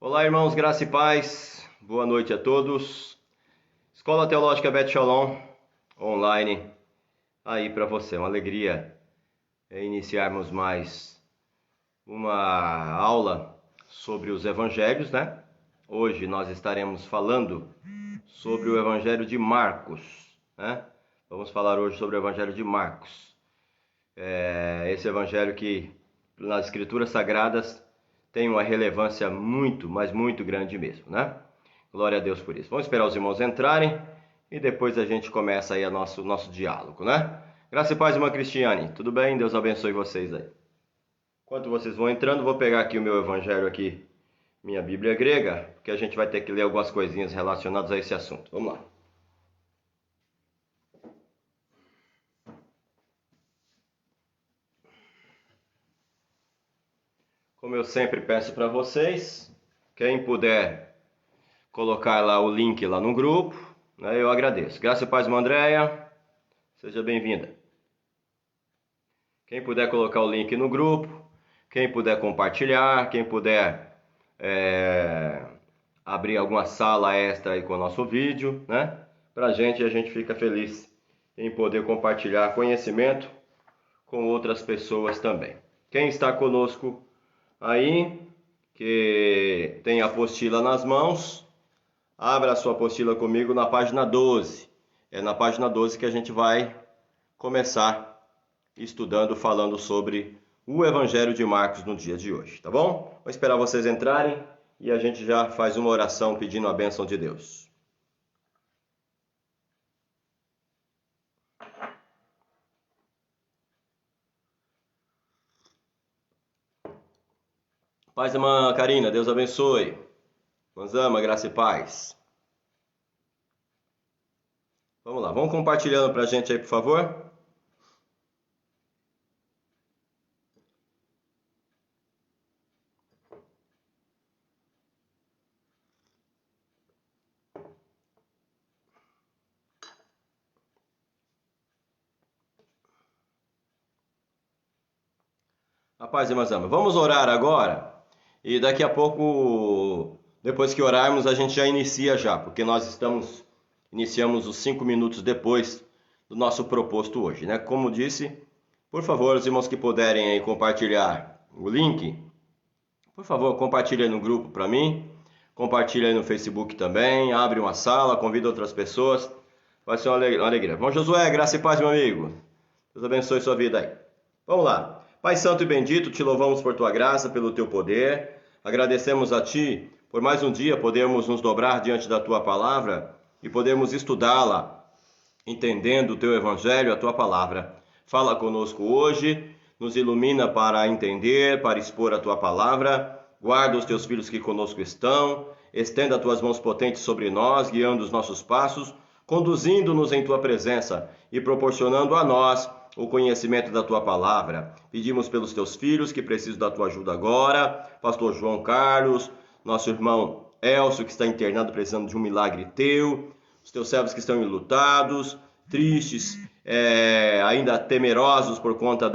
Olá, irmãos, graça e paz. Boa noite a todos. Escola Teológica Beth Shalom online aí para você. Uma alegria iniciarmos mais uma aula sobre os evangelhos, né? Hoje nós estaremos falando sobre o evangelho de Marcos, né? Vamos falar hoje sobre o evangelho de Marcos. Esse evangelho que nas escrituras sagradas tem uma relevância muito, mas muito grande mesmo, né? Glória a Deus por isso. Vamos esperar os irmãos entrarem e depois a gente começa aí o nosso diálogo, né? Graça e paz, irmã Cristiane. Tudo bem? Deus abençoe vocês aí. Enquanto vocês vão entrando, vou pegar aqui o meu evangelho aqui, minha Bíblia grega, porque a gente vai ter que ler algumas coisinhas relacionadas a esse assunto. Vamos lá. Como eu sempre peço para vocês, quem puder colocar lá o link lá no grupo, né, eu agradeço. Graça e paz, irmã Andréia, seja bem-vinda. Quem puder colocar o link no grupo, quem puder compartilhar, quem puder abrir alguma sala extra aí com o nosso vídeo, né? A gente fica feliz em poder compartilhar conhecimento com outras pessoas também. Quem está conosco aí, que tem a apostila nas mãos, abra a sua apostila comigo na página 12. É na página 12 que a gente vai começar estudando, falando sobre o Evangelho de Marcos no dia de hoje, tá bom? Vou esperar vocês entrarem e a gente já faz uma oração pedindo a bênção de Deus. Paz, irmã Karina, Deus abençoe. Manzama, graça e paz. Vamos lá, vamos compartilhando pra gente aí, por favor. Rapaz, irmã Zama, vamos orar agora e daqui a pouco, depois que orarmos, a gente já inicia já, porque nós iniciamos os 5 minutos depois do nosso proposto hoje, né? Como disse, por favor, os irmãos que puderem aí compartilhar o link, por favor, compartilhe aí no grupo para mim, compartilhe aí no Facebook também, abre uma sala, convida outras pessoas, vai ser uma alegria. Bom, Josué, graça e paz, meu amigo. Deus abençoe sua vida aí. Vamos lá. Pai santo e bendito, te louvamos por tua graça, pelo teu poder. Agradecemos a ti por mais um dia podermos nos dobrar diante da tua palavra e podermos estudá-la, entendendo o teu evangelho, a tua palavra. Fala conosco hoje, nos ilumina para entender, para expor a tua palavra. Guarda os teus filhos que conosco estão, estenda as tuas mãos potentes sobre nós, guiando os nossos passos, conduzindo-nos em tua presença e proporcionando a nós o conhecimento da tua palavra. Pedimos pelos teus filhos que precisam da tua ajuda agora, pastor João Carlos, nosso irmão Elcio que está internado precisando de um milagre teu, os teus servos que estão enlutados, tristes, ainda temerosos por conta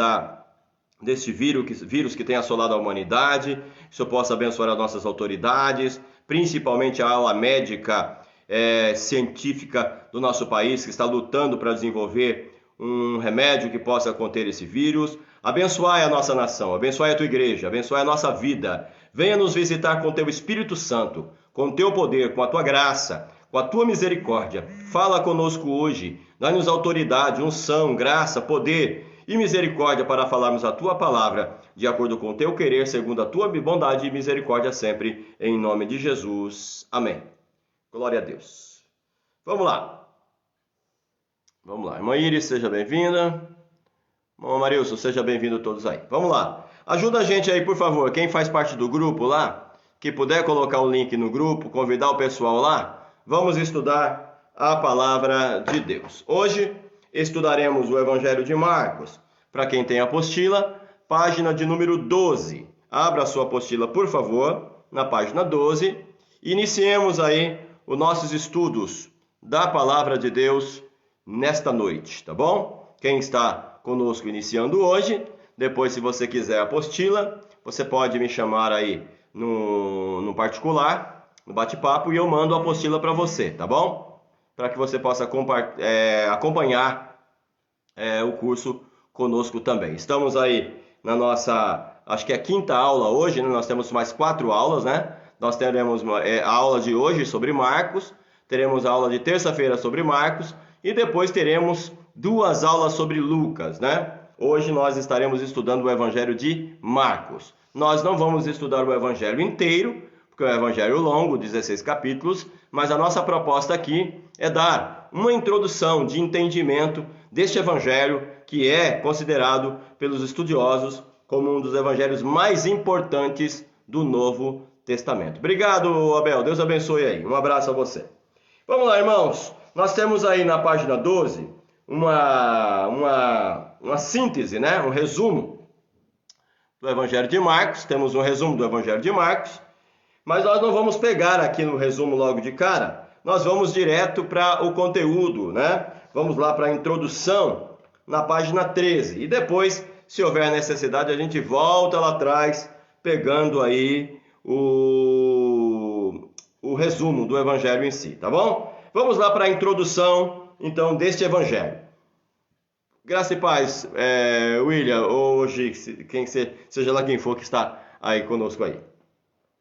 deste vírus que tem assolado a humanidade, que o Senhor possa abençoar as nossas autoridades, principalmente a ala médica científica do nosso país que está lutando para desenvolver um remédio que possa conter esse vírus. Abençoai a nossa nação, abençoai a tua igreja, abençoai a nossa vida. Venha nos visitar com teu Espírito Santo, com teu poder, com a tua graça, com a tua misericórdia. Fala conosco hoje, dá-nos autoridade, unção, graça, poder e misericórdia para falarmos a tua palavra, de acordo com o teu querer, segundo a tua bondade e misericórdia sempre, em nome de Jesus. Amém. Glória a Deus. Vamos lá. Vamos lá, irmã Iris, seja bem-vinda. Irmão Marilson, seja bem-vindo todos aí. Vamos lá. Ajuda a gente aí, por favor, quem faz parte do grupo lá, que puder colocar um link no grupo, convidar o pessoal lá, vamos estudar a palavra de Deus. Hoje estudaremos o Evangelho de Marcos. Para quem tem apostila, página de número 12. Abra a sua apostila, por favor, na página 12. Iniciemos aí os nossos estudos da palavra de Deus nesta noite, tá bom? Quem está conosco iniciando hoje, depois se você quiser a apostila, você pode me chamar aí no particular, no bate-papo, e eu mando a apostila para você, tá bom? Para que você possa acompanhar o curso conosco também. Estamos aí na nossa, acho que é a quinta aula hoje, né? Nós temos mais 4 aulas, né? Nós teremos a aula de hoje sobre Marcos, teremos a aula de terça-feira sobre Marcos e depois teremos 2 aulas sobre Lucas, né? Hoje nós estaremos estudando o Evangelho de Marcos. Nós não vamos estudar o Evangelho inteiro, porque é um Evangelho longo, 16 capítulos, mas a nossa proposta aqui é dar uma introdução de entendimento deste Evangelho, que é considerado pelos estudiosos como um dos evangelhos mais importantes do Novo Testamento. Obrigado, Abel. Deus abençoe aí. Um abraço a você. Vamos lá, irmãos. Nós temos aí na página 12 uma síntese, né? Um resumo do Evangelho de Marcos. Temos um resumo do Evangelho de Marcos, mas nós não vamos pegar aqui no resumo logo de cara. Nós vamos direto para o conteúdo, né? Vamos lá para a introdução na página 13. E depois, se houver necessidade, a gente volta lá atrás, pegando aí o resumo do Evangelho em si, tá bom? Vamos lá para a introdução, então, deste Evangelho. Graça e paz, William ou Gix, seja lá quem for que está aí conosco aí.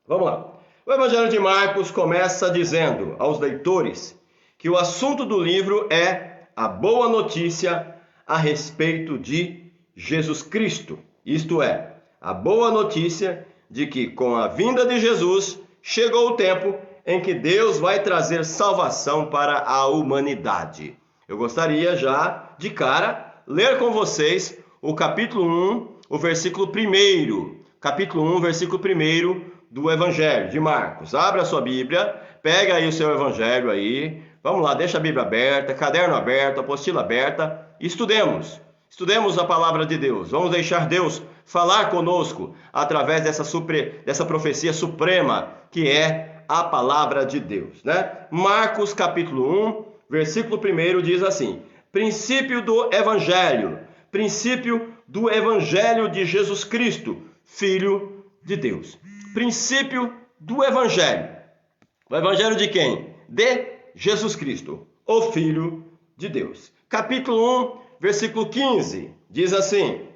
Vamos lá. O Evangelho de Marcos começa dizendo aos leitores que o assunto do livro é a boa notícia a respeito de Jesus Cristo. Isto é, a boa notícia de que com a vinda de Jesus chegou o tempo em que Deus vai trazer salvação para a humanidade. Eu gostaria já, de cara, ler com vocês o capítulo 1, o versículo 1. Capítulo 1, versículo 1 do Evangelho de Marcos. Abra a sua Bíblia, pega aí o seu Evangelho aí. Vamos lá, deixa a Bíblia aberta, caderno aberto, apostila aberta. Estudemos a palavra de Deus. Vamos deixar Deus falar conosco através dessa profecia suprema que é a palavra de Deus, né? Marcos capítulo 1, versículo 1 diz assim: princípio do Evangelho de Jesus Cristo, Filho de Deus. Princípio do Evangelho. O Evangelho de quem? De Jesus Cristo, o Filho de Deus. Capítulo 1, versículo 15, diz assim,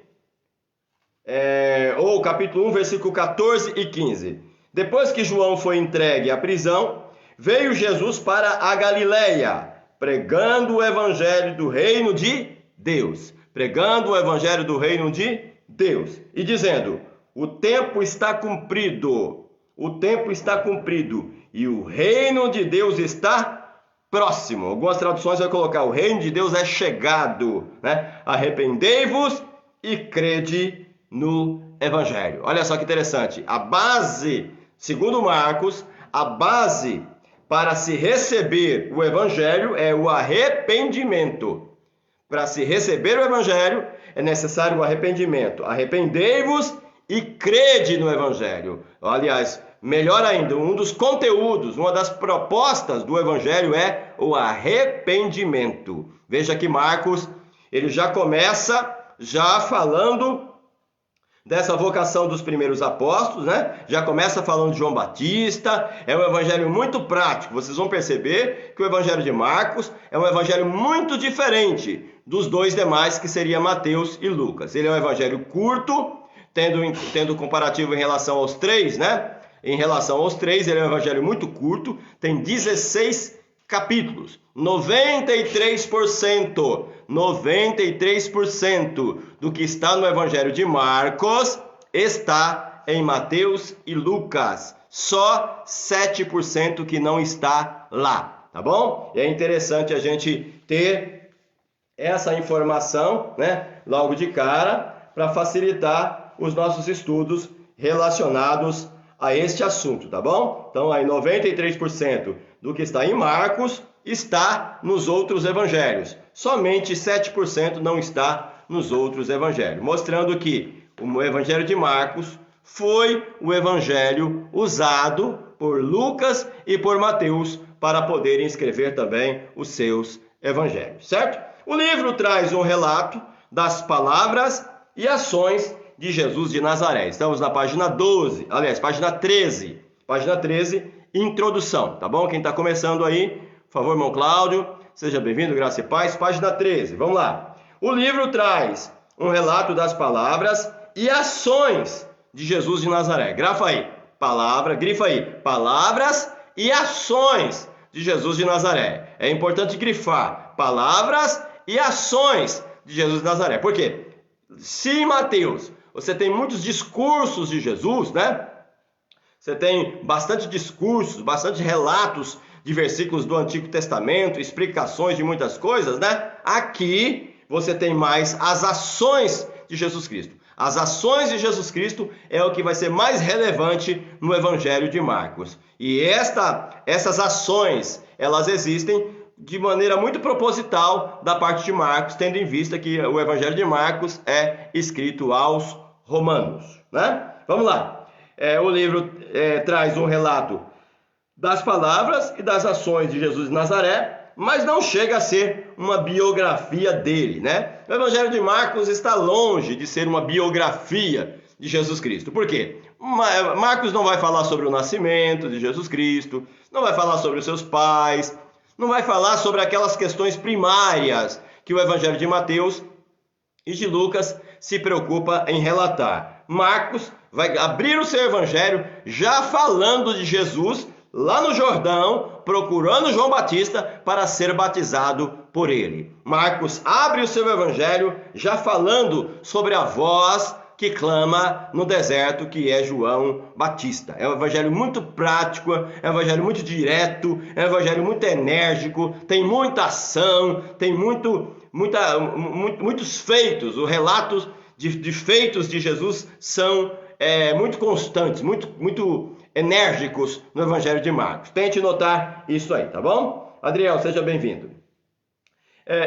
ou capítulo 1, versículo 14 e 15. Depois que João foi entregue à prisão, veio Jesus para a Galileia, pregando o evangelho do reino de Deus. Pregando o evangelho do reino de Deus. E dizendo, o tempo está cumprido, e o reino de Deus está próximo. Algumas traduções vai colocar, o reino de Deus é chegado, né? Arrependei-vos e crede no evangelho. Olha só que interessante. A base, segundo Marcos, a base para se receber o evangelho é o arrependimento. Para se receber o evangelho é necessário o arrependimento. Arrependei-vos e crede no evangelho. Aliás, melhor ainda, um dos conteúdos, uma das propostas do evangelho é o arrependimento. Veja que Marcos, ele já começa falando dessa vocação dos primeiros apóstolos, né? Já começa falando de João Batista. É um evangelho muito prático. Vocês vão perceber que o evangelho de Marcos é um evangelho muito diferente dos dois demais, que seria Mateus e Lucas. Ele é um evangelho curto, tendo comparativo em relação aos 3, né? Em relação aos 3, ele é um evangelho muito curto, tem 16 capítulos. 93% do que está no evangelho de Marcos está em Mateus e Lucas. Só 7% que não está lá, tá bom? E é interessante a gente ter essa informação, né, logo de cara, para facilitar os nossos estudos relacionados a este assunto, tá bom? Então, aí 93% do que está em Marcos está nos outros evangelhos. Somente 7% não está nos outros evangelhos, mostrando que o evangelho de Marcos foi o evangelho usado por Lucas e por Mateus para poderem escrever também os seus evangelhos, certo? O livro traz um relato das palavras e ações de Jesus de Nazaré. Estamos na página 12, aliás, página 13. Página 13, introdução, tá bom? Quem está começando aí, por favor, irmão Cláudio, seja bem-vindo, graça e paz. Página 13, vamos lá. O livro traz um relato das palavras e ações de Jesus de Nazaré. Grafa aí, grifa aí, palavras e ações de Jesus de Nazaré. É importante grifar palavras e ações de Jesus de Nazaré. Por quê? Se em Mateus você tem muitos discursos de Jesus, né? Você tem bastante discursos, bastante relatos de versículos do Antigo Testamento, explicações de muitas coisas, né? Aqui você tem mais as ações de Jesus Cristo. As ações de Jesus Cristo é o que vai ser mais relevante no Evangelho de Marcos. E essas ações, elas existem de maneira muito proposital da parte de Marcos, tendo em vista que o Evangelho de Marcos é escrito aos romanos, né? Vamos lá. O livro traz um relato das palavras e das ações de Jesus de Nazaré, mas não chega a ser uma biografia dele, né? O Evangelho de Marcos está longe de ser uma biografia de Jesus Cristo. Por quê? Marcos não vai falar sobre o nascimento de Jesus Cristo, não vai falar sobre os seus pais, não vai falar sobre aquelas questões primárias que o Evangelho de Mateus e de Lucas se preocupa em relatar. Marcos vai abrir o seu Evangelho já falando de Jesus lá no Jordão, procurando João Batista para ser batizado por ele. Marcos abre o seu Evangelho já falando sobre a voz que clama no deserto, que é João Batista. É um evangelho muito prático, é um evangelho muito direto, é um evangelho muito enérgico, tem muita ação, tem muitos feitos. Os relatos de feitos de Jesus são muito constantes, muito enérgicos no Evangelho de Marcos. Tente notar isso aí, tá bom? Adriel, seja bem-vindo.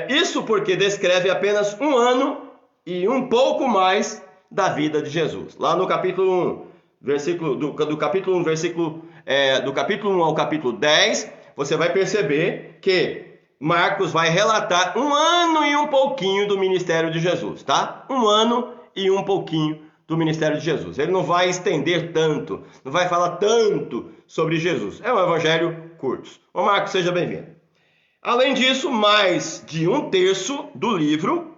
Isso porque descreve apenas um ano e um pouco mais da vida de Jesus. Lá no capítulo 1, do capítulo 1 ao capítulo 10, você vai perceber que Marcos vai relatar um ano e um pouquinho do ministério de Jesus, tá? Um ano e um pouquinho do ministério de Jesus. Ele não vai estender tanto, não vai falar tanto sobre Jesus. É um evangelho curto. Ô Marcos, seja bem-vindo. Além disso, mais de um terço do livro,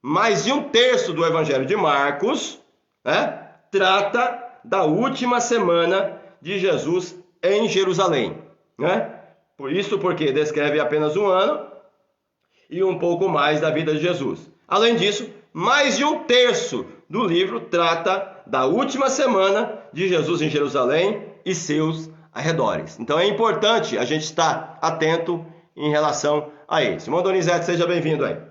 mais de um terço do Evangelho de Marcos, né, trata da última semana de Jesus em Jerusalém, né? Por isso, porque descreve apenas um ano e um pouco mais da vida de Jesus. Além disso, mais de um terço do livro trata da última semana de Jesus em Jerusalém e seus arredores. Então é importante a gente estar atento em relação a isso. Irmão Donizete, seja bem-vindo aí.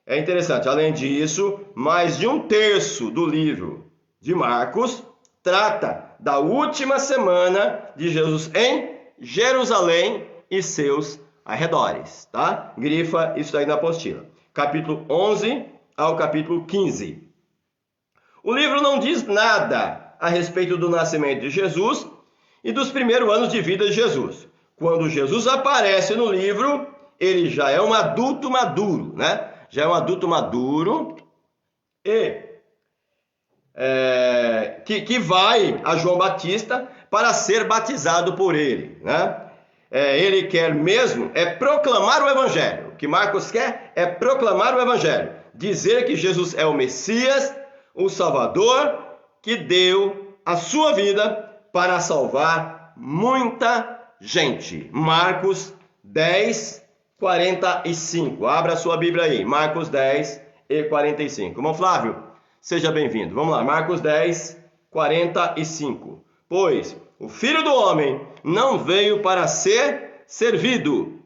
É interessante, além disso, mais de um terço do livro de Marcos trata da última semana de Jesus em Jerusalém e seus arredores, tá? Grifa isso aí na apostila. Capítulo 11 ao capítulo 15. O livro não diz nada a respeito do nascimento de Jesus e dos primeiros anos de vida de Jesus. Quando Jesus aparece no livro, ele já é um adulto maduro, né? Já é um adulto maduro e que vai a João Batista para ser batizado por ele, né? Ele quer mesmo proclamar o Evangelho. O que Marcos quer é proclamar o Evangelho. Dizer que Jesus é o Messias, o Salvador, que deu a sua vida para salvar muita gente. Marcos 10, 45. Abra a sua Bíblia aí. Marcos 10 e 45. Irmão Flávio, seja bem-vindo. Vamos lá. Marcos 10, 45. Pois o Filho do Homem não veio para ser servido,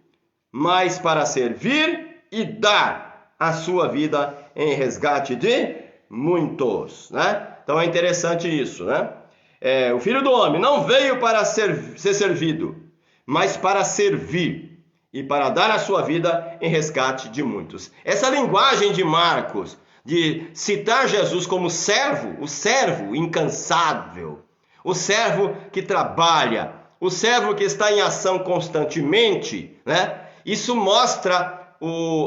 mas para servir e dar a sua vida em resgate de muitos, né? Então é interessante isso, né? O Filho do Homem não veio para ser servido, mas para servir e para dar a sua vida em resgate de muitos. Essa linguagem de Marcos, de citar Jesus como servo, o servo incansável, o servo que trabalha, o servo que está em ação constantemente, né? Isso mostra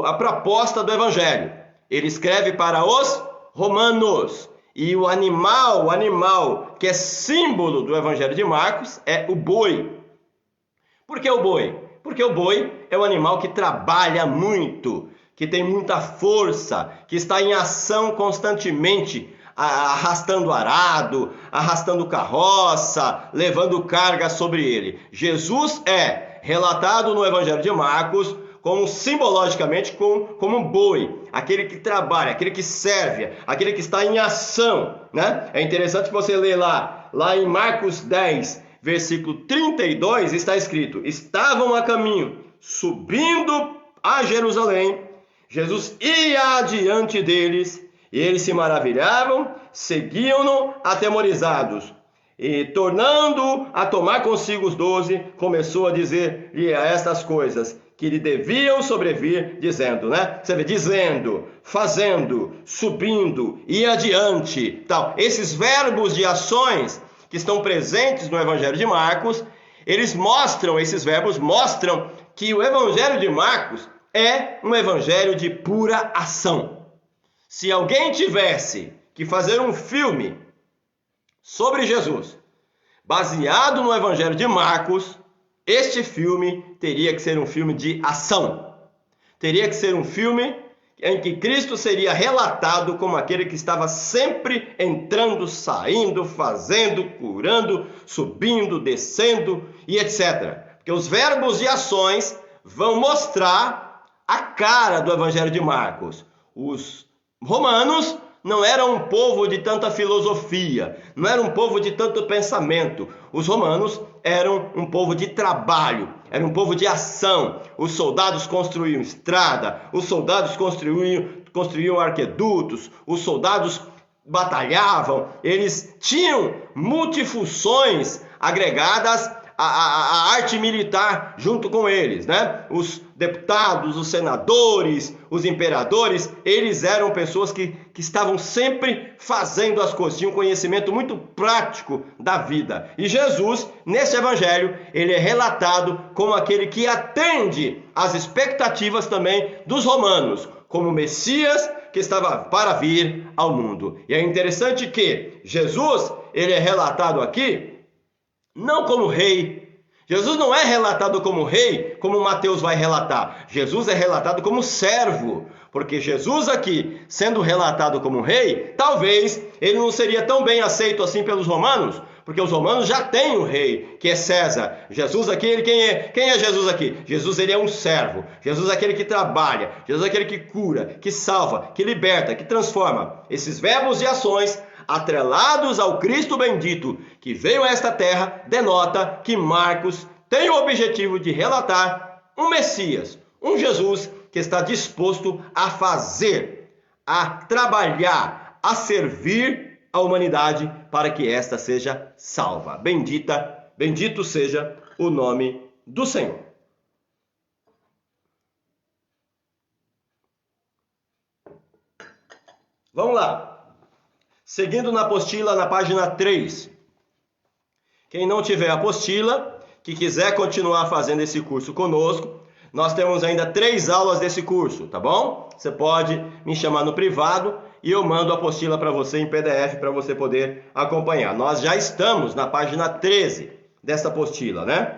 a proposta do Evangelho. Ele escreve para os romanos. E o animal que é símbolo do Evangelho de Marcos é o boi. Por que o boi? Porque o boi é um animal que trabalha muito, que tem muita força, que está em ação constantemente, arrastando arado, arrastando carroça, levando carga sobre ele. Jesus é relatado no Evangelho de Marcos como simbologicamente como um boi, aquele que trabalha, aquele que serve, aquele que está em ação, né? É interessante que você lê lá em Marcos 10, versículo 32, está escrito: estavam a caminho, subindo a Jerusalém, Jesus ia adiante deles, e eles se maravilhavam, seguiam-no atemorizados. E, tornando a tomar consigo os 12, começou a dizer-lhe estas coisas que lhe deviam sobrevir, dizendo, né? Você vê, dizendo, fazendo, subindo, e adiante, tal. Esses verbos de ações que estão presentes no Evangelho de Marcos, esses verbos mostram que o Evangelho de Marcos é um evangelho de pura ação. Se alguém tivesse que fazer um filme sobre Jesus, baseado no Evangelho de Marcos, este filme teria que ser um filme de ação. Teria que ser um filme em que Cristo seria relatado como aquele que estava sempre entrando, saindo, fazendo, curando, subindo, descendo e etc. Porque os verbos e ações vão mostrar a cara do Evangelho de Marcos. Os romanos não eram um povo de tanta filosofia, não era um povo de tanto pensamento. Os romanos eram um povo de trabalho, era um povo de ação. Os soldados construíam estrada, os soldados construíam arquedutos, os soldados batalhavam, eles tinham multifunções agregadas à arte militar junto com eles, né? Os deputados, os senadores, os imperadores, eles eram pessoas que estavam sempre fazendo as coisas, tinham um conhecimento muito prático da vida. E Jesus, nesse evangelho, ele é relatado como aquele que atende às expectativas também dos romanos, como o Messias que estava para vir ao mundo. E é interessante que Jesus, ele é relatado aqui não como rei. Jesus não é relatado como rei, como Mateus vai relatar. Jesus é relatado como servo, porque Jesus aqui, sendo relatado como rei, talvez ele não seria tão bem aceito assim pelos romanos, porque os romanos já têm um rei, que é César. Jesus aqui, ele quem é? Quem é Jesus aqui? Jesus, ele é um servo. Jesus é aquele que trabalha. Jesus é aquele que cura, que salva, que liberta, que transforma. Esses verbos e ações atrelados ao Cristo bendito que veio a esta terra, denota que Marcos tem o objetivo de relatar um Messias, um Jesus que está disposto a fazer, a trabalhar, a servir a humanidade para que esta seja salva. Bendito seja o nome do Senhor. Vamos lá. Seguindo na apostila, na página 3. Quem não tiver apostila, que quiser continuar fazendo esse curso conosco, nós temos ainda 3 aulas desse curso, tá bom? Você pode me chamar no privado e eu mando a apostila para você em PDF para você poder acompanhar. Nós já estamos na página 13 dessa apostila, né?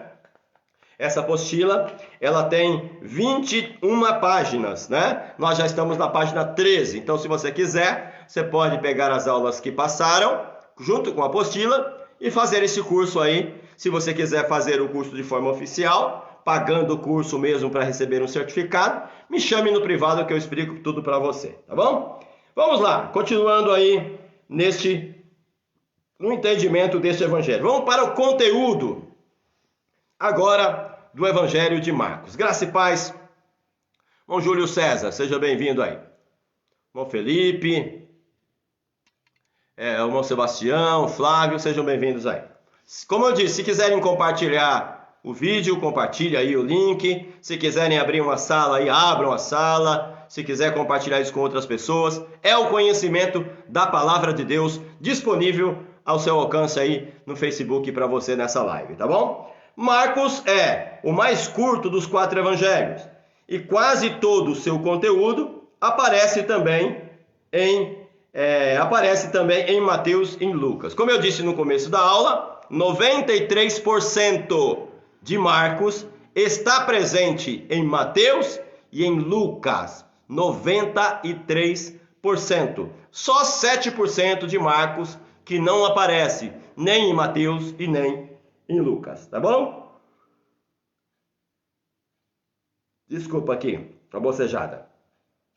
Essa apostila, ela tem 21 páginas, né? Nós já estamos na página 13. Então, se você quiser, você pode pegar as aulas que passaram, junto com a apostila, e fazer esse curso aí. Se você quiser fazer o curso de forma oficial, pagando o curso mesmo para receber um certificado, me chame no privado que eu explico tudo para você, tá bom? Vamos lá, continuando aí no entendimento deste evangelho. Vamos para o conteúdo agora do Evangelho de Marcos. Graça e paz. Irmão Júlio César, seja bem-vindo aí. Irmão Felipe, irmão Sebastião, Flávio, sejam bem-vindos aí. Como eu disse, se quiserem compartilhar o vídeo, compartilhe aí o link. Se quiserem abrir uma sala aí, abram a sala. Se quiser compartilhar isso com outras pessoas, é o conhecimento da palavra de Deus disponível ao seu alcance aí no Facebook para você nessa live, tá bom? Marcos é o mais curto dos 4 evangelhos e quase todo o seu conteúdo aparece também em aparece também em Mateus e em Lucas. Como eu disse no começo da aula, 93% de Marcos está presente em Mateus e em Lucas. 93%. Só 7% de Marcos que não aparece nem em Mateus e nem em Lucas, tá bom? Desculpa aqui, a bocejada.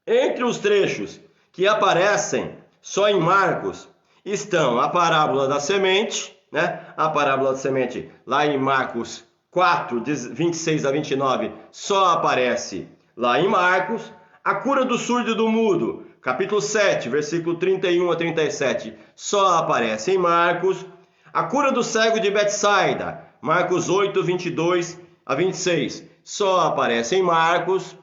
Entre os trechos que aparecem só em Marcos estão a parábola da semente, né? A parábola da semente lá em Marcos 4, 26 a 29, só aparece lá em Marcos. A cura do surdo e do mudo, capítulo 7, versículo 31 a 37, só aparece em Marcos. A cura do cego de Betsaida, Marcos 8, 22 a 26, só aparece em Marcos.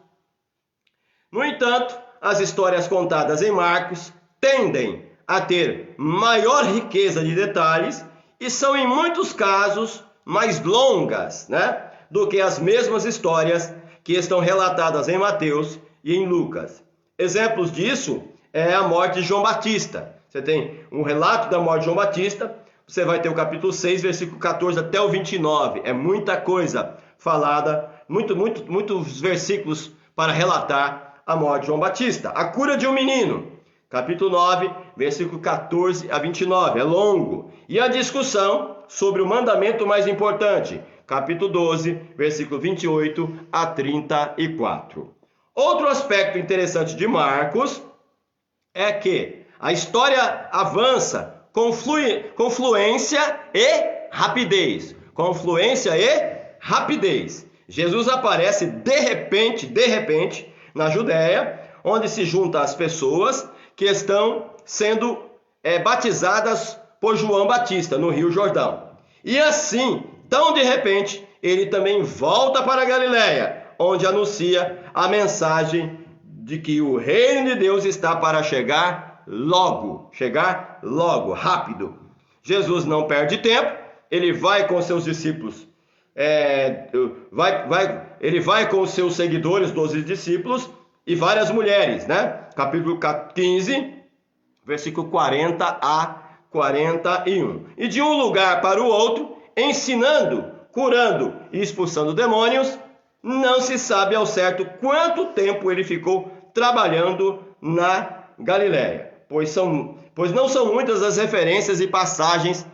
No entanto, as histórias contadas em Marcos tendem a ter maior riqueza de detalhes e são, em muitos casos, mais longas, né, do que as mesmas histórias que estão relatadas em Mateus e em Lucas. Exemplos disso é a morte de João Batista. Você tem um relato da morte de João Batista, você vai ter o capítulo 6, versículo 14 até o 29. É muita coisa falada, muitos versículos para relatar a morte de João Batista. A cura de um menino, capítulo 9, versículo 14 a 29. É longo. E a discussão sobre o mandamento mais importante, capítulo 12, versículo 28 a 34. Outro aspecto interessante de Marcos é que a história avança com fluência e rapidez. Com fluência e rapidez. Jesus aparece de repente, na Judéia, onde se juntam as pessoas que estão sendo batizadas por João Batista, no Rio Jordão. E assim, tão de repente, ele também volta para a Galiléia, onde anuncia a mensagem de que o reino de Deus está para chegar logo, rápido. Jesus não perde tempo, ele vai com seus discípulos, ele vai com seus seguidores, 12 discípulos, e várias mulheres, né? Capítulo 15, versículo 40 a 41. E de um lugar para o outro, ensinando, curando e expulsando demônios. Não se sabe ao certo quanto tempo ele ficou trabalhando na Galiléia, pois não são muitas as referências e passagens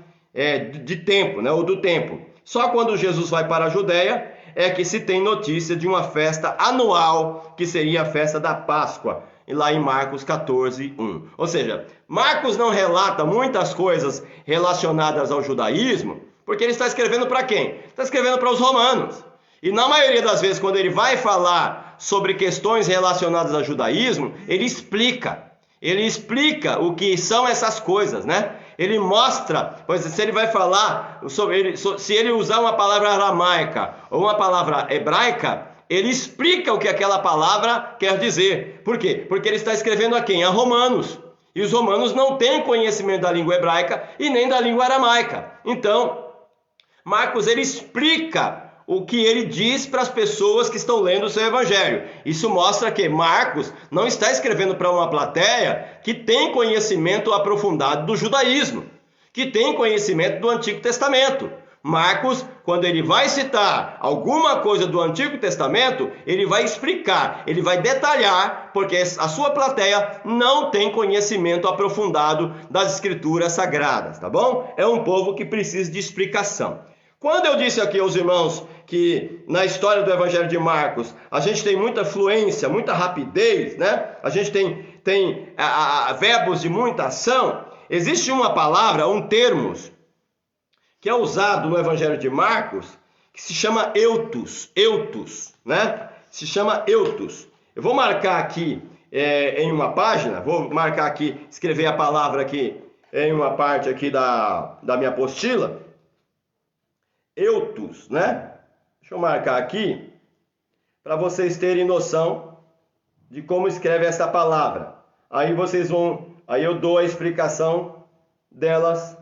de tempo, né, ou do tempo. Só quando Jesus vai para a Judéia é que se tem notícia de uma festa anual, que seria a festa da Páscoa, lá em Marcos 14, 1. Ou seja, Marcos não relata muitas coisas relacionadas ao judaísmo, porque ele está escrevendo para quem? Está escrevendo para os romanos. E na maioria das vezes, quando ele vai falar sobre questões relacionadas ao judaísmo, ele explica o que são essas coisas, né? Ele mostra, pois se ele vai falar se ele usar uma palavra aramaica ou uma palavra hebraica, ele explica o que aquela palavra quer dizer. Por quê? Porque ele está escrevendo a quem? A romanos. E os romanos não têm conhecimento da língua hebraica e nem da língua aramaica. Então, Marcos, ele explica o que ele diz para as pessoas que estão lendo o seu evangelho. Isso mostra que Marcos não está escrevendo para uma plateia que tem conhecimento aprofundado do judaísmo, que tem conhecimento do Antigo Testamento. Marcos, quando ele vai citar alguma coisa do Antigo Testamento, ele vai explicar, ele vai detalhar, porque a sua plateia não tem conhecimento aprofundado das Escrituras Sagradas, tá bom? É um povo que precisa de explicação. Quando eu disse aqui aos irmãos que na história do Evangelho de Marcos a gente tem muita fluência, muita rapidez, né? A gente tem verbos de muita ação, existe uma palavra, um termos, que é usado no Evangelho de Marcos, que se chama eutos, né? Se chama eutos. Eu vou marcar aqui em uma página, escrever a palavra aqui em uma parte aqui da minha apostila. Eutos, né? Deixa eu marcar aqui para vocês terem noção de como escreve essa palavra. Aí eu dou a explicação delas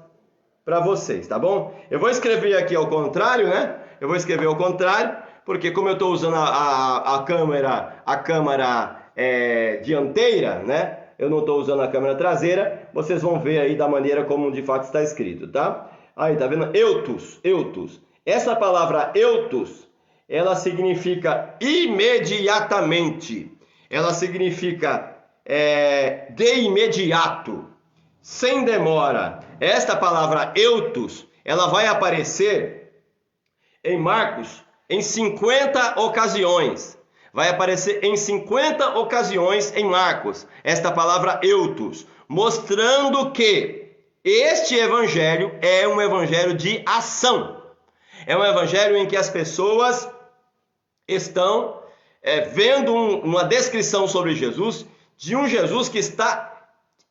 para vocês, tá bom? Eu vou escrever aqui ao contrário, né? Eu vou escrever ao contrário, porque como eu estou usando a câmera dianteira, né? Eu não estou usando a câmera traseira, vocês vão ver aí da maneira como de fato está escrito, tá? Aí, tá vendo? Eutus, eutus. Essa palavra eutus, ela significa imediatamente. Ela significa de imediato, sem demora. Esta palavra eutus, ela vai aparecer em Marcos em 50 ocasiões. Vai aparecer em 50 ocasiões em Marcos, esta palavra eutus, mostrando que este evangelho é um evangelho de ação. É um evangelho em que as pessoas estão vendo uma descrição sobre Jesus, de um Jesus que está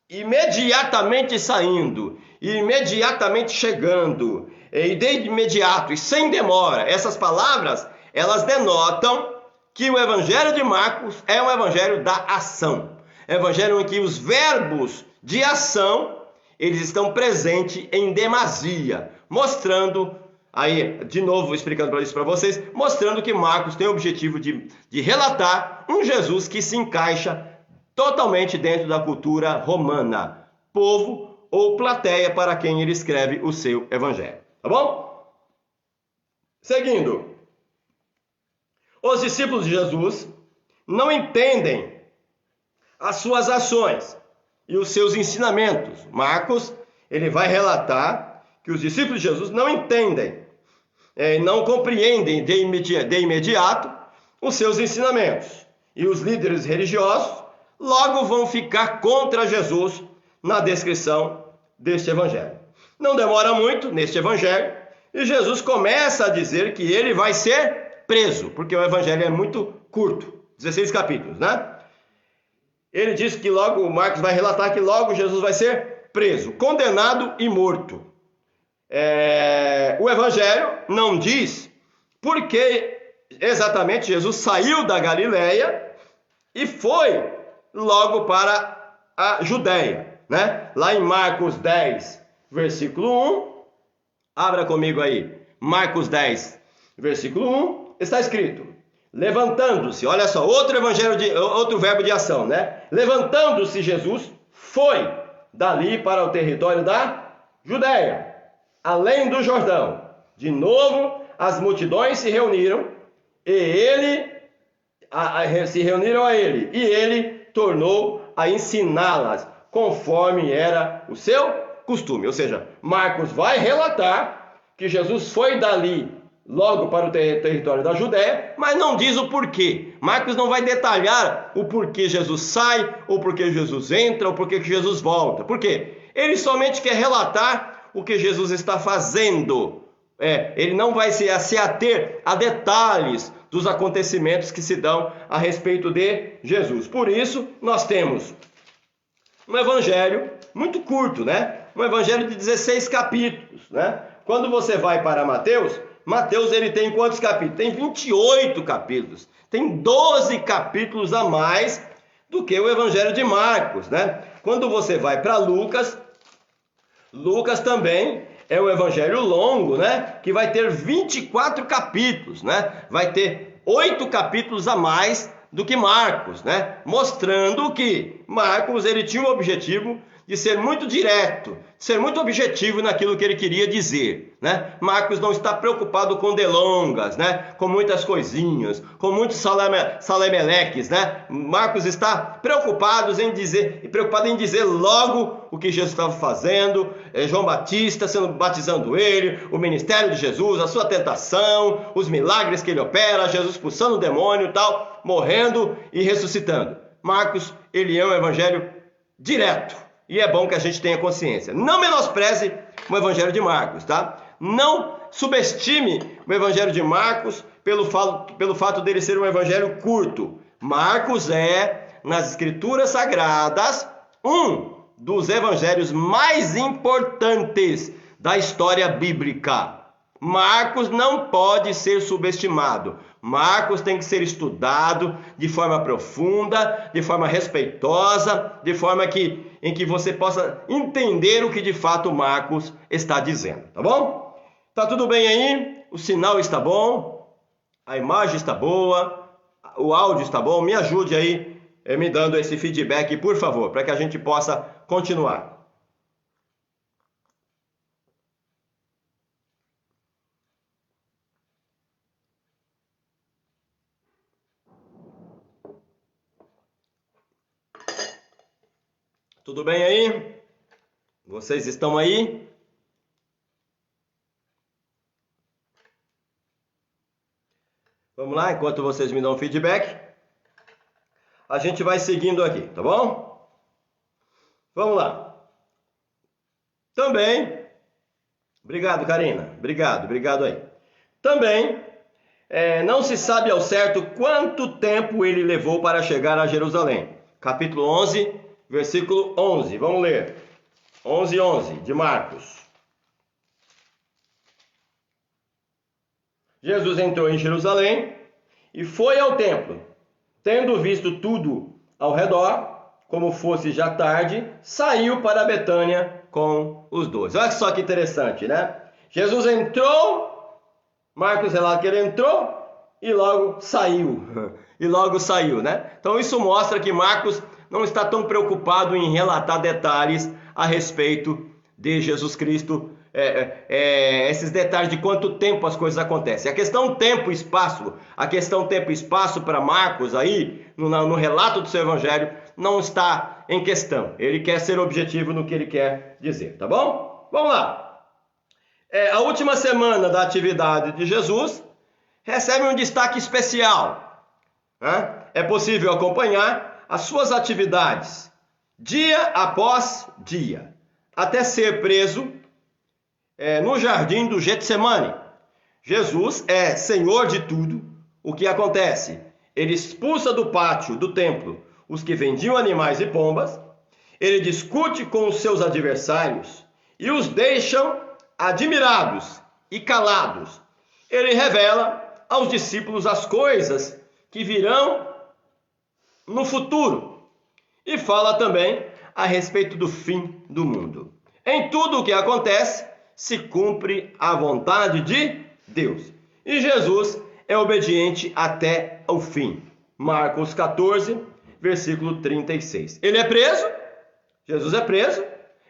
imediatamente saindo, imediatamente chegando, e de imediato, e sem demora. Essas palavras, elas denotam que o evangelho de Marcos é um evangelho da ação. Evangelho em que os verbos de ação, eles estão presentes em demasia, mostrando, aí, de novo explicando isso para vocês, mostrando que Marcos tem o objetivo de relatar um Jesus que se encaixa totalmente dentro da cultura romana, povo ou plateia para quem ele escreve o seu evangelho. Tá bom? Seguindo. Os discípulos de Jesus não entendem as suas ações e os seus ensinamentos. Marcos, ele vai relatar que os discípulos de Jesus não entendem, não compreendem de imediato os seus ensinamentos. E os líderes religiosos logo vão ficar contra Jesus na descrição deste evangelho. Não demora muito neste evangelho e Jesus começa a dizer que ele vai ser preso, porque o evangelho é muito curto, 16 capítulos, né? Ele diz que logo, Marcos vai relatar que logo Jesus vai ser preso, condenado e morto. O evangelho não diz por que exatamente Jesus saiu da Galileia e foi logo para a Judéia, né? Lá em Marcos 10, versículo 1, abra comigo aí, Marcos 10, versículo 1, está escrito, levantando-se, olha só, outro verbo de ação, né? Levantando-se Jesus, foi dali para o território da Judéia, além do Jordão. De novo, as multidões se reuniram e ele e ele tornou a ensiná-las, conforme era o seu costume. Ou seja, Marcos vai relatar que Jesus foi dali logo para o território da Judéia, mas não diz o porquê. Marcos não vai detalhar o porquê Jesus sai, ou porquê Jesus entra, ou porquê que Jesus volta. Por quê? Ele somente quer relatar o que Jesus está fazendo. Ele não vai se ater a detalhes dos acontecimentos que se dão a respeito de Jesus. Por isso, nós temos um evangelho muito curto, né? Um evangelho de 16 capítulos, né? Quando você vai para Mateus, ele tem quantos capítulos? Tem 28 capítulos. Tem 12 capítulos a mais do que o evangelho de Marcos, né? Quando você vai para Lucas também é um evangelho longo, né? Que vai ter 24 capítulos, né? Vai ter 8 capítulos a mais do que Marcos, né? Mostrando que Marcos, ele tinha o objetivo de ser muito direto, de ser muito objetivo naquilo que ele queria dizer, né? Marcos não está preocupado com delongas, né? Com muitas coisinhas, com muitos salameleques, né? Marcos está preocupado em dizer logo o que Jesus estava fazendo, João Batista batizando ele, o ministério de Jesus, a sua tentação, os milagres que ele opera, Jesus expulsando o demônio e tal, morrendo e ressuscitando. Marcos, ele é um evangelho direto. E é bom que a gente tenha consciência. Não menospreze o evangelho de Marcos, tá? Não subestime o evangelho de Marcos pelo fato dele ser um evangelho curto. Marcos é, nas escrituras sagradas, um dos evangelhos mais importantes da história bíblica. Marcos não pode ser subestimado. Marcos tem que ser estudado de forma profunda, de forma respeitosa, de forma em que você possa entender o que de fato Marcos está dizendo, tá bom? Tá tudo bem aí? O sinal está bom? A imagem está boa? O áudio está bom? Me ajude aí me dando esse feedback, por favor, para que a gente possa continuar. Tudo bem aí? Vocês estão aí? Vamos lá, enquanto vocês me dão feedback, a gente vai seguindo aqui, tá bom? Vamos lá. Também, obrigado, Karina, obrigado aí. Também, não se sabe ao certo quanto tempo ele levou para chegar a Jerusalém. Capítulo 11, versículo 11, vamos ler. 11:11 de Marcos. Jesus entrou em Jerusalém e foi ao templo. Tendo visto tudo ao redor, como fosse já tarde, saiu para Betânia com os 12. Olha só que interessante, né? Jesus entrou, Marcos relata que ele entrou e logo saiu. E logo saiu, né? Então isso mostra que Marcos não está tão preocupado em relatar detalhes a respeito de Jesus Cristo, esses detalhes de quanto tempo as coisas acontecem. A questão tempo e espaço para Marcos aí, no relato do seu evangelho, não está em questão. Ele quer ser objetivo no que ele quer dizer, tá bom? Vamos lá. A última semana da atividade de Jesus recebe um destaque especial, né? É possível acompanhar as suas atividades dia após dia, até ser preso no jardim do Getsemane. Jesus é Senhor de tudo. O que acontece? Ele expulsa do pátio do templo os que vendiam animais e pombas, ele discute com os seus adversários e os deixam admirados e calados. Ele revela aos discípulos as coisas que virão no futuro e fala também a respeito do fim do mundo. Em tudo o que acontece, se cumpre a vontade de Deus. E Jesus é obediente até o fim. Marcos 14, versículo 36. Ele é preso, Jesus é preso,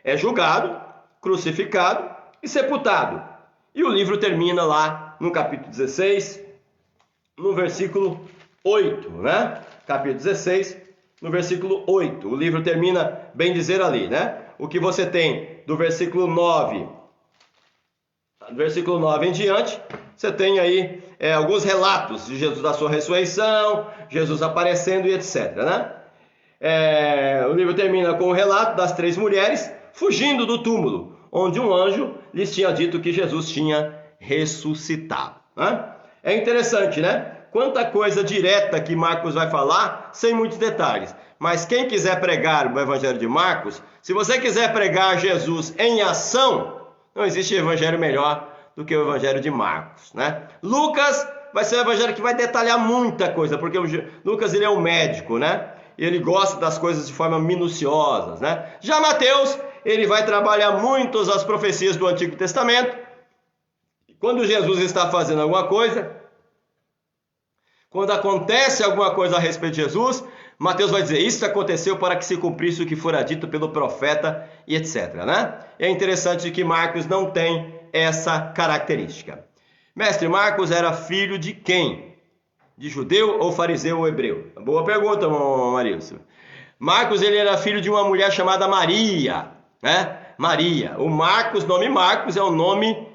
é julgado, crucificado e sepultado. E o livro termina lá no capítulo 16, no versículo 8, né? Capítulo 16, no versículo 8. O livro termina, bem dizer ali, né? O que você tem do versículo 9 em diante, você tem aí alguns relatos de Jesus, da sua ressurreição, Jesus aparecendo e etc, né? O livro termina com o relato das 3 mulheres fugindo do túmulo, onde um anjo lhes tinha dito que Jesus tinha ressuscitado, né? É interessante, né? Quanta coisa direta que Marcos vai falar, sem muitos detalhes. Mas quem quiser pregar o evangelho de Marcos, se você quiser pregar Jesus em ação, não existe evangelho melhor do que o evangelho de Marcos, né? Lucas vai ser um evangelho que vai detalhar muita coisa, porque Lucas ele é um médico, né? E ele gosta das coisas de forma minuciosa, né? Já Mateus, ele vai trabalhar muito as profecias do Antigo Testamento. Quando Jesus está fazendo alguma coisa, quando acontece alguma coisa a respeito de Jesus, Mateus vai dizer, isso aconteceu para que se cumprisse o que fora dito pelo profeta e etc, né? É interessante que Marcos não tem essa característica. Mestre, Marcos era filho de quem? De judeu ou fariseu ou hebreu? Boa pergunta, Marilson. Marcos, ele era filho de uma mulher chamada Maria, né? Maria. O nome Marcos é o nome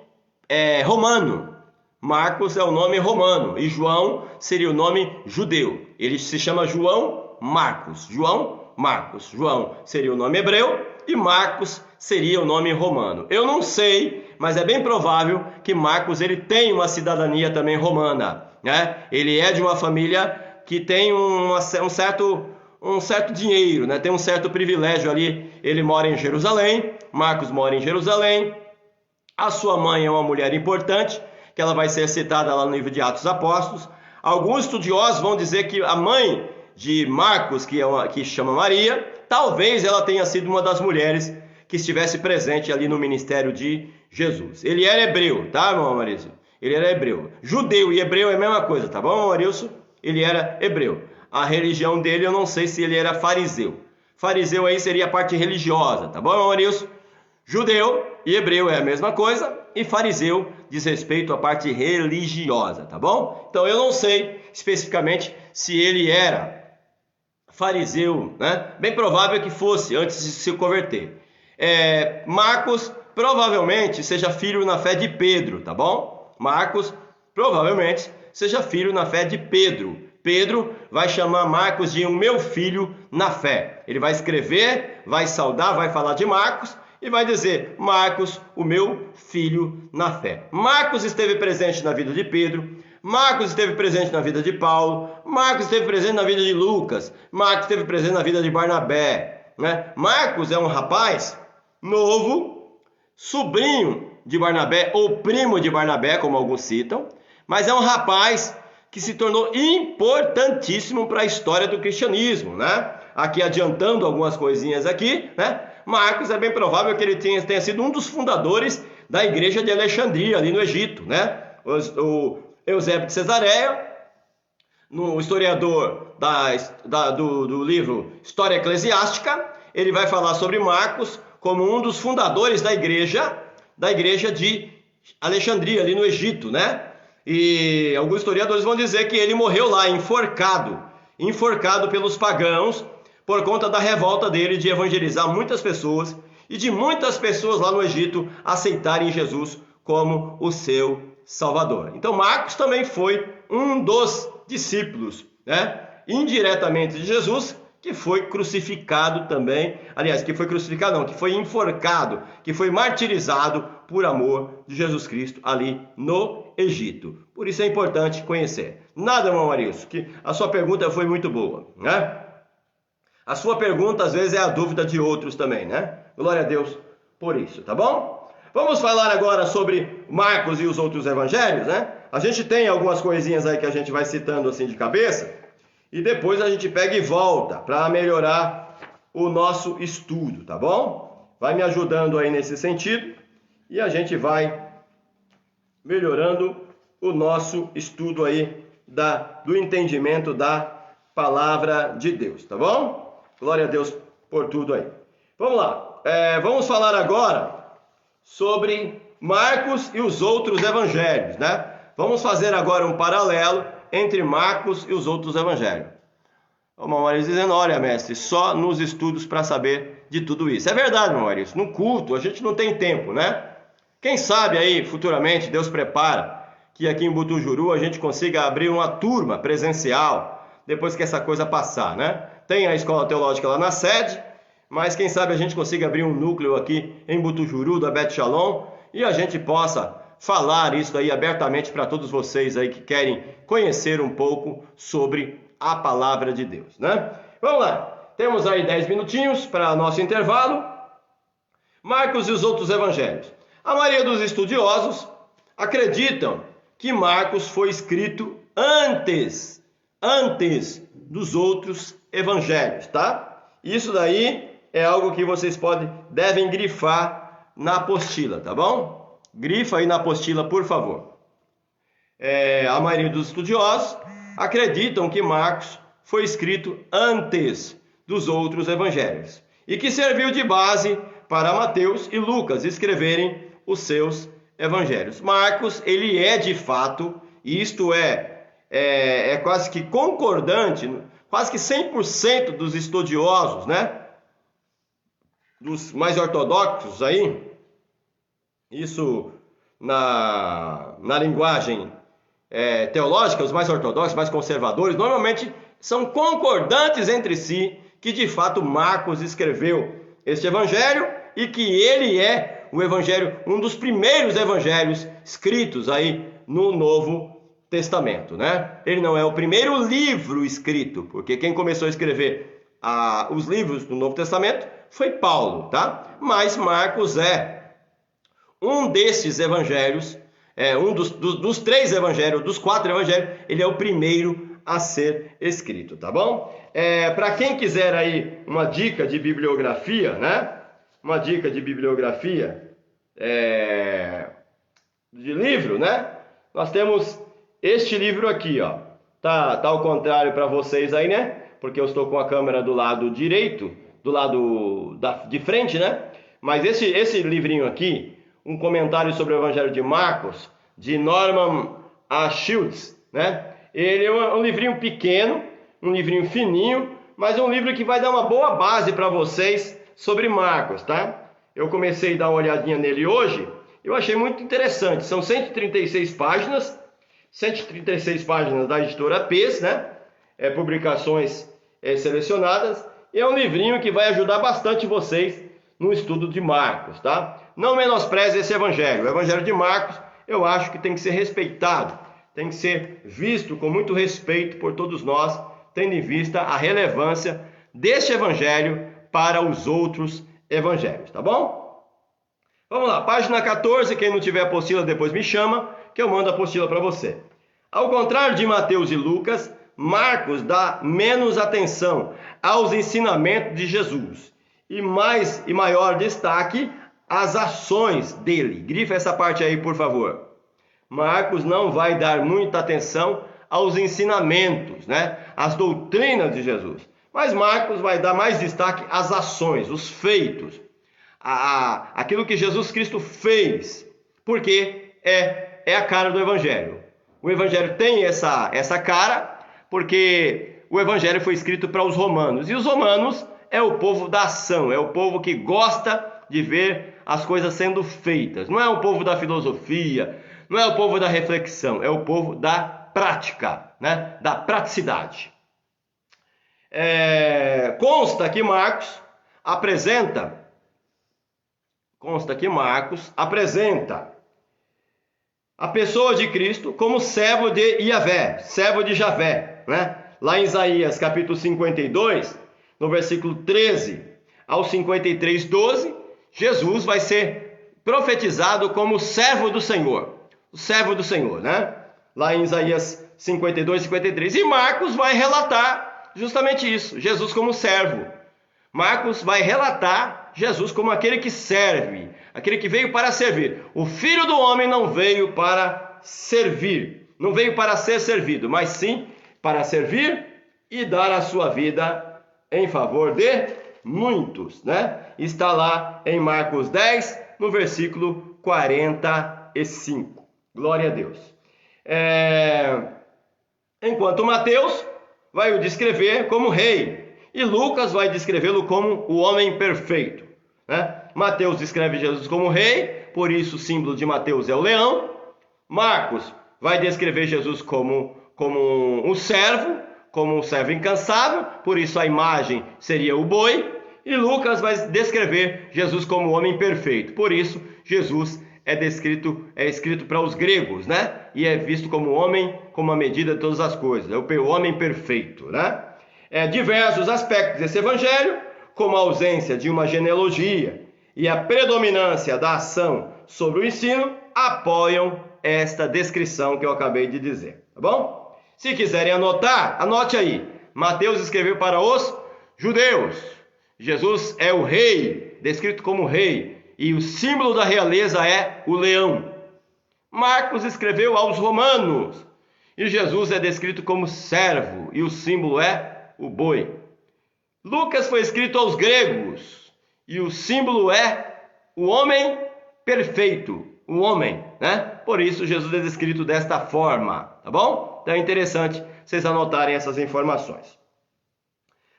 romano. Marcos é o nome romano e João seria o nome judeu. Ele se chama João Marcos. João seria o nome hebreu e Marcos seria o nome romano. Eu não sei, mas é bem provável que Marcos ele tem uma cidadania também romana, né? Ele é de uma família que tem um certo dinheiro, né? Tem um certo privilégio ali. Ele mora em Jerusalém, Marcos mora em Jerusalém. A sua mãe é uma mulher importante, que ela vai ser citada lá no livro de Atos dos Apóstolos. Alguns estudiosos vão dizer que a mãe de Marcos, que chama Maria, talvez ela tenha sido uma das mulheres que estivesse presente ali no ministério de Jesus. Ele era hebreu, tá, irmão Marilson? Ele era hebreu. Judeu e hebreu é a mesma coisa, tá bom, Marilson? Ele era hebreu. a religião dele, eu não sei se ele era fariseu. Fariseu aí seria a parte religiosa, tá bom, irmão Arilson? Judeu e hebreu é a mesma coisa, e fariseu diz respeito à parte religiosa, tá bom? Então eu não sei especificamente se ele era fariseu, né? Bem provável que fosse antes de se converter. Marcos provavelmente seja filho na fé de Pedro, tá bom? Marcos provavelmente seja filho na fé de Pedro. Pedro vai chamar Marcos de o meu filho na fé. Ele vai escrever, vai saudar, vai falar de Marcos e vai dizer: Marcos, o meu filho na fé. Marcos esteve presente na vida de Pedro, Marcos esteve presente na vida de Paulo, Marcos esteve presente na vida de Lucas, Marcos esteve presente na vida de Barnabé, né? Marcos é um rapaz novo, sobrinho de Barnabé ou primo de Barnabé, como alguns citam, mas é um rapaz que se tornou importantíssimo para a história do cristianismo, né? Aqui adiantando algumas coisinhas aqui, né? Marcos é bem provável que ele tenha sido um dos fundadores da igreja de Alexandria, ali no Egito, né? O Eusébio de Cesareia, no historiador do livro História Eclesiástica, ele vai falar sobre Marcos como um dos fundadores da igreja de Alexandria, ali no Egito, né? E alguns historiadores vão dizer que ele morreu lá, enforcado pelos pagãos, por conta da revolta dele de evangelizar muitas pessoas e de muitas pessoas lá no Egito aceitarem Jesus como o seu Salvador. Então Marcos também foi um dos discípulos, né, indiretamente de Jesus, que foi crucificado também, aliás, que foi enforcado, que foi martirizado por amor de Jesus Cristo ali no Egito. Por isso é importante conhecer. Nada, irmão Arilson, que a sua pergunta foi muito boa, né? A sua pergunta, às vezes, é a dúvida de outros também, né? Glória a Deus por isso, tá bom? Vamos falar agora sobre Marcos e os outros evangelhos, né? A gente tem algumas coisinhas aí que a gente vai citando assim de cabeça, e depois a gente pega e volta para melhorar o nosso estudo, tá bom? Vai me ajudando aí nesse sentido, e a gente vai melhorando o nosso estudo aí do entendimento da palavra de Deus, tá bom? Glória a Deus por tudo aí. Vamos lá. Vamos falar agora sobre Marcos e os outros evangelhos, né? Vamos fazer agora um paralelo entre Marcos e os outros evangelhos. O irmão Maurício dizendo: olha, mestre, só nos estudos para saber de tudo isso. É verdade, irmão Maurício, no culto a gente não tem tempo, né? Quem sabe aí, futuramente, Deus prepara que aqui em Butujuru a gente consiga abrir uma turma presencial, depois que essa coisa passar, né? Tem a escola teológica lá na sede, mas quem sabe a gente consiga abrir um núcleo aqui em Butujuru, da Bet Shalom, e a gente possa falar isso aí abertamente para todos vocês aí que querem conhecer um pouco sobre a palavra de Deus, né? Vamos lá, temos aí 10 minutinhos para nosso intervalo. Marcos e os outros evangelhos. A maioria dos estudiosos acreditam que Marcos foi escrito antes dos outros evangelhos, tá? Isso daí é algo que vocês devem grifar na apostila, tá bom? Grifa aí na apostila, por favor. A maioria dos estudiosos acreditam que Marcos foi escrito antes dos outros evangelhos e que serviu de base para Mateus e Lucas escreverem os seus evangelhos. Marcos, ele é de fato, e isto é quase que concordante, quase que 100% dos estudiosos, né? Dos mais ortodoxos aí, isso na linguagem teológica, os mais ortodoxos, mais conservadores, normalmente são concordantes entre si que de fato Marcos escreveu este evangelho e que ele é o evangelho, um dos primeiros evangelhos escritos aí no Novo Testamento, né? Ele não é o primeiro livro escrito, porque quem começou a escrever os livros do Novo Testamento foi Paulo, tá? Mas Marcos é um desses evangelhos, um dos 3 evangelhos, dos 4 evangelhos, ele é o primeiro a ser escrito, tá bom? Para quem quiser aí uma dica de bibliografia, né? Uma dica de bibliografia de livro, né? Nós temos este livro aqui, ó, Tá ao contrário para vocês aí, né? Porque eu estou com a câmera do lado direito, do lado de frente, né? Mas esse livrinho aqui, um comentário sobre o Evangelho de Marcos, de Norman A. Shields, né? Ele é um livrinho pequeno, um livrinho fininho, mas um livro que vai dar uma boa base para vocês sobre Marcos, tá? Eu comecei a dar uma olhadinha nele hoje, eu achei muito interessante. São 136 páginas da editora PES, né? Publicações selecionadas. E é um livrinho que vai ajudar bastante vocês no estudo de Marcos, tá? Não menospreze esse evangelho. O evangelho de Marcos, eu acho que tem que ser respeitado, tem que ser visto com muito respeito por todos nós, tendo em vista a relevância deste evangelho para os outros evangelhos, tá bom? Vamos lá, página 14, quem não tiver apostila depois me chama, que eu mando a apostila para você. Ao contrário de Mateus e Lucas, Marcos dá menos atenção aos ensinamentos de Jesus e maior destaque às ações dele. Grifa essa parte aí, por favor. Marcos não vai dar muita atenção aos ensinamentos, né? Às doutrinas de Jesus. Mas Marcos vai dar mais destaque às ações, os feitos, aquilo que Jesus Cristo fez, porque é a cara do Evangelho. O Evangelho tem essa cara, porque o Evangelho foi escrito para os romanos, e os romanos é o povo da ação, é o povo que gosta de ver as coisas sendo feitas. Não é o povo da filosofia, não é o povo da reflexão, é o povo da prática, né? Da praticidade. Consta que Marcos apresenta a pessoa de Cristo como servo de Yahvé, servo de Javé, né? Lá em Isaías capítulo 52, no versículo 13 ao 53, 12, Jesus vai ser profetizado como servo do Senhor, o servo do Senhor, né? Lá em Isaías 52, 53. E Marcos vai relatar justamente isso, Jesus como servo. Marcos vai relatar Jesus como aquele que serve, aquele que veio para servir. O Filho do Homem não veio para servir, não veio para ser servido, mas sim para servir e dar a sua vida em favor de muitos, né? Está lá em Marcos 10, no versículo 45. Glória a Deus. Enquanto Mateus vai o descrever como rei, e Lucas vai descrevê-lo como o homem perfeito, né? Mateus descreve Jesus como rei, por isso o símbolo de Mateus é o leão. Marcos vai descrever Jesus como um servo, como um servo incansável, por isso a imagem seria o boi. E Lucas vai descrever Jesus como o homem perfeito, por isso Jesus é escrito para os gregos, né? E é visto como homem, como a medida de todas as coisas, é o homem perfeito, né? Diversos aspectos desse evangelho, como a ausência de uma genealogia e a predominância da ação sobre o ensino, apoiam esta descrição que eu acabei de dizer, tá bom? Se quiserem anotar, anote aí. Mateus escreveu para os judeus. Jesus é o rei, descrito como rei, e o símbolo da realeza é o leão. Marcos escreveu aos romanos, e Jesus é descrito como servo, e o símbolo é o boi. Lucas foi escrito aos gregos, e o símbolo é o homem perfeito, o homem, né? Por isso Jesus é descrito desta forma, tá bom? Então é interessante vocês anotarem essas informações.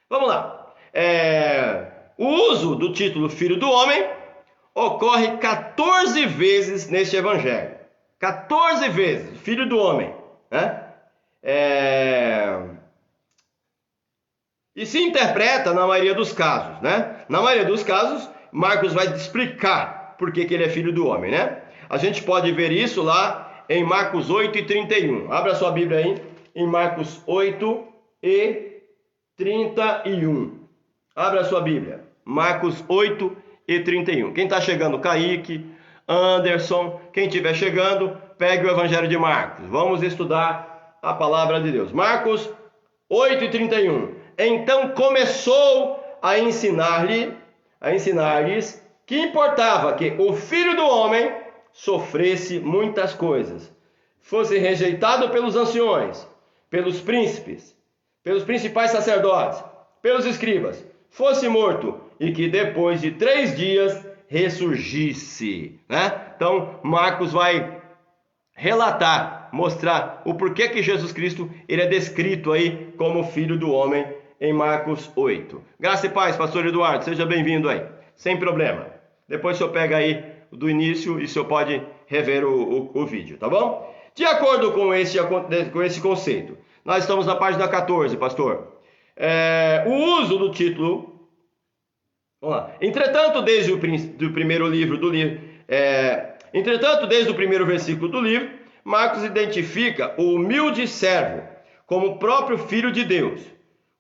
Vamos lá. O uso do título Filho do Homem ocorre 14 vezes neste evangelho. 14 vezes, Filho do Homem, né? E se interpreta na maioria dos casos, né? Na maioria dos casos, Marcos vai explicar por que ele é filho do homem, né? A gente pode ver isso lá em Marcos 8 e 31. Abra sua Bíblia aí em Marcos 8 e 31. Abra sua Bíblia. Marcos 8 e 31. Quem está chegando? Kaique, Anderson. Quem estiver chegando, pegue o Evangelho de Marcos. Vamos estudar a palavra de Deus. Marcos 8 e 31. Então começou a ensinar-lhes que importava que o Filho do Homem sofresse muitas coisas, fosse rejeitado pelos anciões, pelos príncipes, pelos principais sacerdotes, pelos escribas, fosse morto e que depois de 3 dias ressurgisse, né? Então, Marcos vai relatar, mostrar o porquê que Jesus Cristo ele é descrito aí como Filho do Homem em Marcos 8. Graça e paz, pastor Eduardo, seja bem-vindo aí, sem problema. Depois o senhor pega aí do início e o senhor pode rever o vídeo, tá bom? De acordo com esse conceito, nós estamos na página 14, pastor. O uso do título, vamos lá. Entretanto, desde o primeiro versículo do livro, Marcos identifica o humilde servo como o próprio Filho de Deus,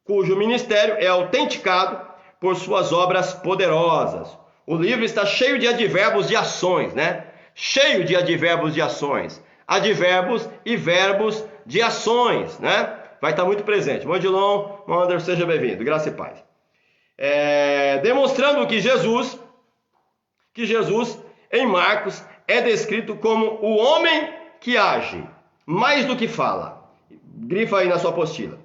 cujo ministério é autenticado por suas obras poderosas. O livro está cheio de advérbios de ações, né? Cheio de advérbios de ações. Advérbios e verbos de ações, né? Vai estar muito presente. Mandilon, Wander, seja bem-vindo. Graça e paz. Demonstrando que Jesus, em Marcos, é descrito como o homem que age, mais do que fala. Grifa aí na sua apostila.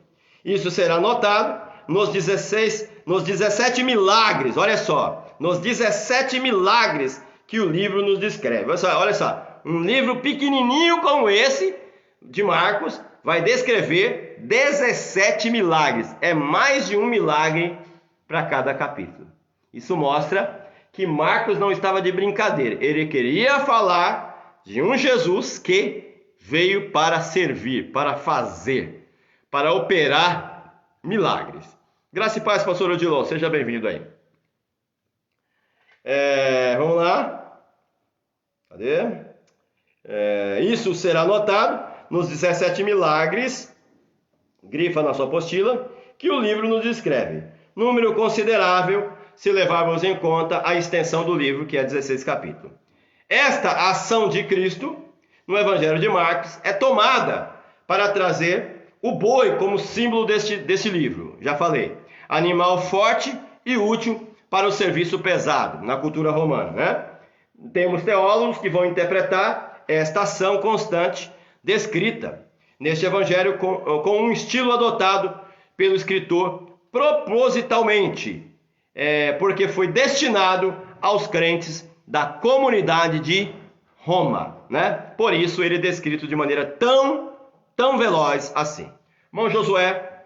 Isso será notado nos 17 milagres, olha só, nos 17 milagres que o livro nos descreve. Olha só, um livro pequenininho como esse, de Marcos, vai descrever 17 milagres. É mais de um milagre para cada capítulo. Isso mostra que Marcos não estava de brincadeira. Ele queria falar de um Jesus que veio para servir, para fazer, para operar milagres. Graça e paz, pastor Odilon, seja bem-vindo aí. Vamos lá. Cadê? Isso será notado nos 17 milagres, grifa na sua apostila, que o livro nos descreve. Número considerável, se levarmos em conta a extensão do livro, que é 16 capítulos. Esta ação de Cristo, no Evangelho de Marcos, é tomada para trazer o boi como símbolo desse livro. Já falei. Animal forte e útil para o serviço pesado, na cultura romana, né? Temos teólogos que vão interpretar esta ação constante descrita neste evangelho com um estilo adotado pelo escritor propositalmente, porque foi destinado aos crentes da comunidade de Roma, né? Por isso ele é descrito de maneira tão veloz assim. Irmão Josué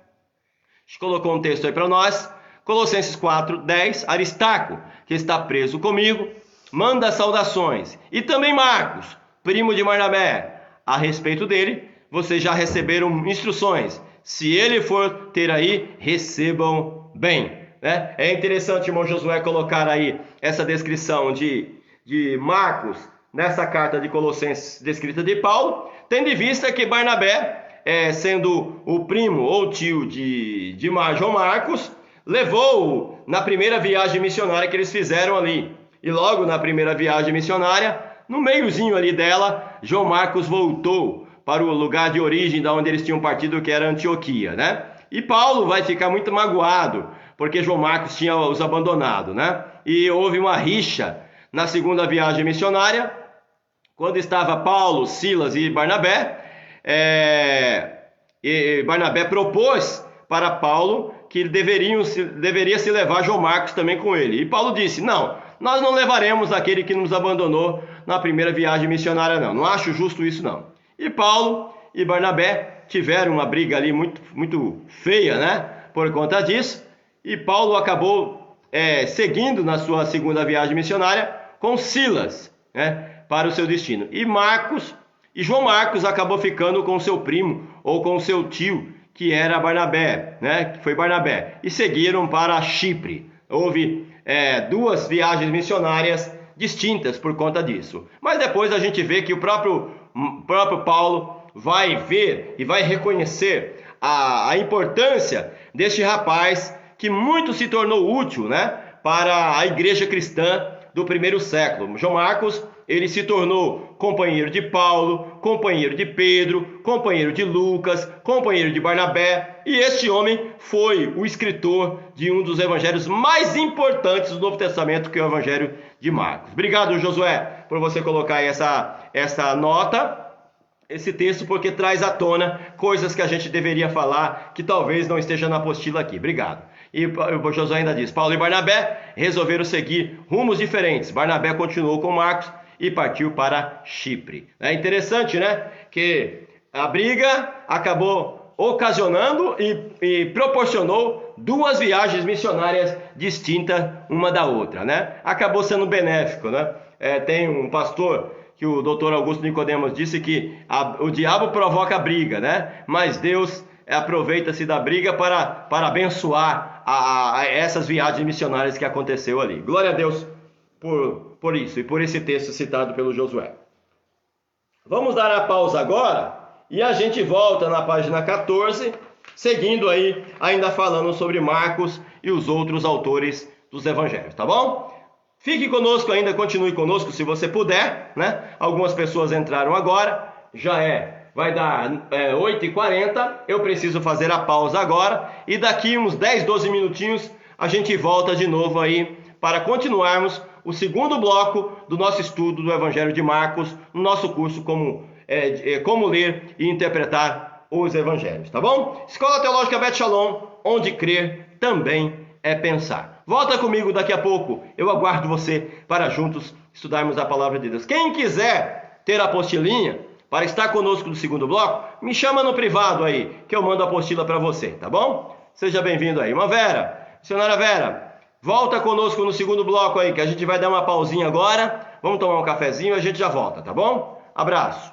colocou um texto aí para nós, Colossenses 4:10, Aristarco, que está preso comigo, manda saudações, e também Marcos, primo de Barnabé. A respeito dele, vocês já receberam instruções. Se ele for ter aí, recebam bem. Né? É interessante, irmão Josué, colocar aí essa descrição de Marcos nessa carta de Colossenses descrita de Paulo, tendo em vista que Barnabé, sendo o primo ou tio de João Marcos, levou-o na primeira viagem missionária que eles fizeram ali. E logo na primeira viagem missionária, no meiozinho ali dela, João Marcos voltou para o lugar de origem da onde eles tinham partido, que era Antioquia, né? E Paulo vai ficar muito magoado, porque João Marcos tinha os abandonado, né? E houve uma rixa na segunda viagem missionária, quando estava Paulo, Silas e Barnabé. E Barnabé propôs para Paulo que ele deveria se levar João Marcos também com ele. E Paulo disse, não, nós não levaremos aquele que nos abandonou na primeira viagem missionária, não acho justo isso, não. E Paulo e Barnabé tiveram uma briga ali muito feia, né, por conta disso, e Paulo acabou seguindo na sua segunda viagem missionária com Silas, né, para o seu destino. E João Marcos acabou ficando com seu primo ou com seu tio, que era Barnabé, né, que foi Barnabé, e seguiram para Chipre. Houve 2 viagens missionárias distintas por conta disso. Mas depois a gente vê que o próprio Paulo vai ver e vai reconhecer a importância deste rapaz que muito se tornou útil, né, para a igreja cristã do primeiro século. João Marcos, ele se tornou companheiro de Paulo, companheiro de Pedro, companheiro de Lucas, companheiro de Barnabé, e este homem foi o escritor de um dos evangelhos mais importantes do Novo Testamento, que é o Evangelho de Marcos. Obrigado, Josué, por você colocar essa nota. esse texto porque traz à tona coisas que a gente deveria falar que talvez não esteja na apostila aqui. Obrigado. E o Josué ainda diz: Paulo e Barnabé resolveram seguir rumos diferentes. Barnabé continuou com Marcos e partiu para Chipre. É interessante, né? Que a briga acabou ocasionando e proporcionou duas viagens missionárias distintas uma da outra, né? Acabou sendo benéfico, né? Tem um pastor que o Dr. Augusto Nicodemos disse que o diabo provoca a briga, né? Mas Deus aproveita-se da briga para abençoar essas viagens missionárias que aconteceu ali. Glória a Deus por isso e por esse texto citado pelo Josué. Vamos dar a pausa agora e a gente volta na página 14, seguindo aí, ainda falando sobre Marcos e os outros autores dos evangelhos, tá bom? Fique conosco ainda, continue conosco se você puder, né? Algumas pessoas entraram agora, vai dar 8h40, eu preciso fazer a pausa agora e daqui uns 10, 12 minutinhos a gente volta de novo aí para continuarmos o segundo bloco do nosso estudo do Evangelho de Marcos, no nosso curso Como Ler e Interpretar os Evangelhos, tá bom? Escola Teológica Beth Shalom, onde crer também é pensar. Volta comigo daqui a pouco, eu aguardo você para juntos estudarmos a Palavra de Deus. Quem quiser ter a apostilinha para estar conosco no segundo bloco, me chama no privado aí, que eu mando a apostila para você, tá bom? Seja bem-vindo aí. Irmã Vera, senhora Vera, volta conosco no segundo bloco aí, que a gente vai dar uma pausinha agora, vamos tomar um cafezinho e a gente já volta, tá bom? Abraço.